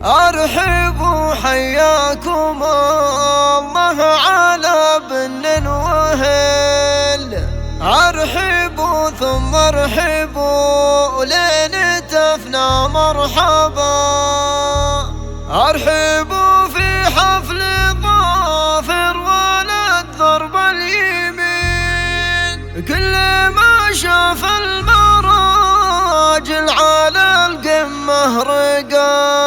أرحب وحياكم الله على بن وهل. أرحبوا ثم ارحبوا لين تفنى مرحبا. أرحبوا في حفل ظافر ولد ضرب اليمين، كل ما شاف المراجل على القمة رقا.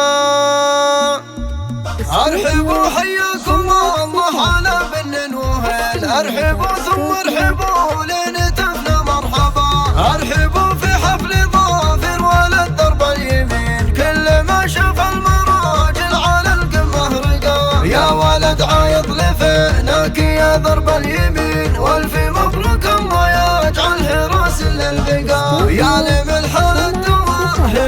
أرحبوا حياكم الله على بن وهل. أرحبوا ثم ارحبوا لين تفنى مرحبا. أرحبوا في حفل ظافر ولد ضرب اليمين، كل ما شاف المراجل على القمة رقا. يا ولد عايض لفناك يا ضرب اليمين، والف مبروك الله يجعل حراس للبقاء. يا لملح الدواء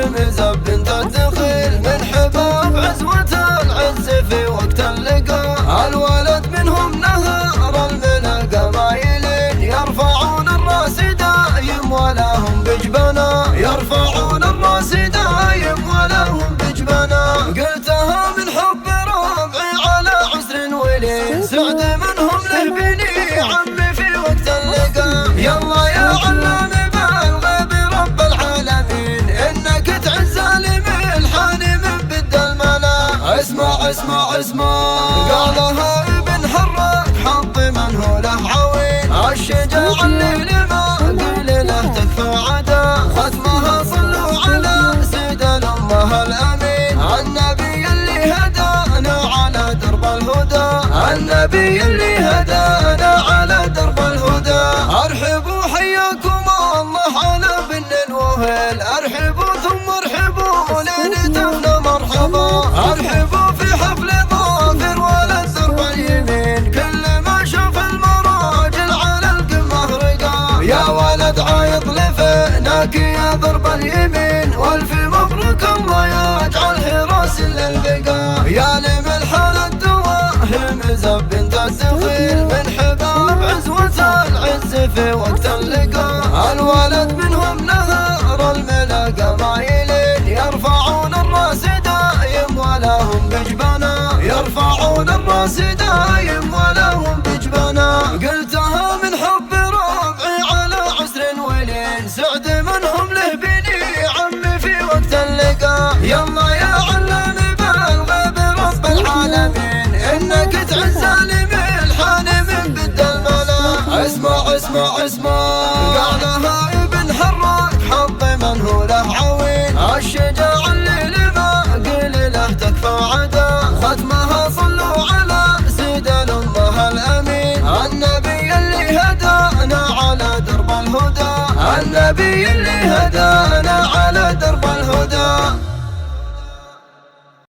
مزب تدخل من حباب عزوة العز في وقت اللقاء. الولد منهم نهر المنى قمايل، يرفعون الراس دايم ولا هم بجبنا. يرفعون الراس دايم ولا هم بجبنا. قلتها من حب ربعي على عسر ولين، سعد منهم له بني عمي في وقت اللقاء. يلا يا علام بالغيب رب العالمين، انك تعز لملحان من بد الملا. اسمع اسمع اسمع قالها ابن حراك، حظ من هو له عوين. الشجاع اللي لما قيل له تكفى عدا، ختمها صلوا على سيد الامه الامين. النبي اللي هدانا على درب الهدى. النبي اللي هدانا على درب الهدى. أرحبوا حياكم الله على بن وهل. أرحبوا ثم ارحبوا لين تفنى مرحبا. أرحبوا في حفل ظافر ولد ضرب اليمين، كل ما شاف المراجل على القمة رقا. يا ولد عايض لفناك يا ضرب اليمين، والف مبروك الله يجعل حراس للبقاء. يا لملح الدواء مزب تدخل من حباب عزوة العز في وقت اللقاء. الولد منهم نهر الملا قمايل، يرفعون الراس دايم ولا هم بجبنا. يرفعون الراس دايم ولا هم بجبنا. قلتها من حب ربعي على عسر ولين، سعد منهم له بني عمي في وقت اللقاء. يلا يا علام بالغيب رب العالمين، انك تعز لملحان من بد الملا. اسمع اسمع اسمع قالها ابن حراك، حظ من هو له عوين. الشجاع اللي لما قيل له تكفى عدا، ختمها صلوا على سيد الامه الامين. النبي اللي هدانا على درب الهدى. النبي اللي هدانا على درب الهدى.